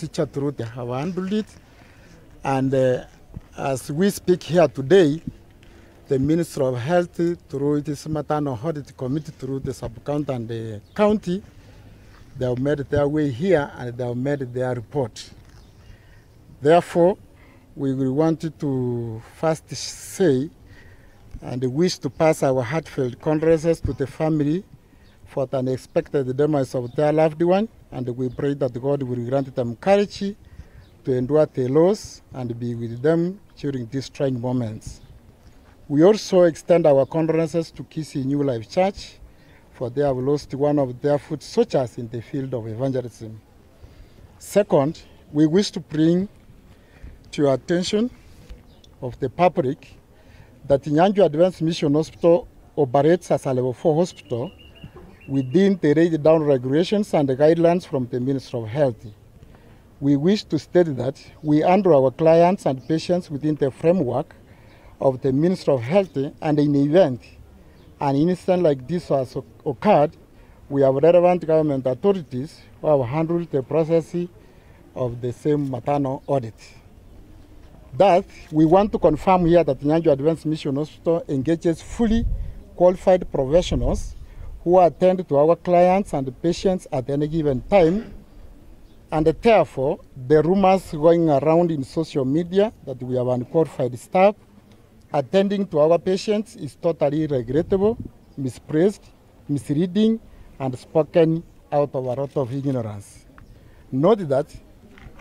procedure through they have handled it. And as we speak here today, the Ministry of Health, through this maternal audit committee, through the sub-county and the county, they have made their way here and they have made their report. Therefore, we wanted to first say and wish to pass our heartfelt condolences to the family for the unexpected demise of their loved one, and we pray that God will grant them courage to endure the loss and be with them during these trying moments. We also extend our condolences to Kisii New Life Church, for they have lost one of their foot soldiers in the field of evangelism. Second, we wish to bring to your attention of the public that Nyanchwa Adventist Mission Hospital operates as a level 4 hospital within the laid down regulations and the guidelines from the Ministry of Health. We wish to state that we handle our clients and patients within the framework of the Ministry of Health, and in the event an incident like this has occurred, we have relevant government authorities who have handled the process of the same maternal audit. Thus, we want to confirm here that Nyanchwa Adventist Mission Hospital engages fully qualified professionals who attend to our clients and patients at any given time, and therefore, the rumors going around in social media that we have unqualified staff attending to our patients is totally regrettable, misplaced, misleading, and spoken out of a lot of ignorance. Note that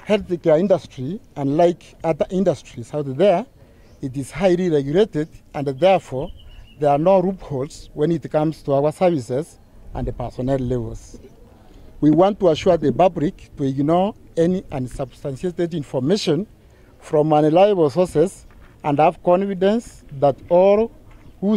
healthcare industry, unlike other industries out there, it is highly regulated, and therefore there are no loopholes when it comes to our services and the personnel levels. We want to assure the public to ignore any unsubstantiated information from unreliable sources and have confidence that all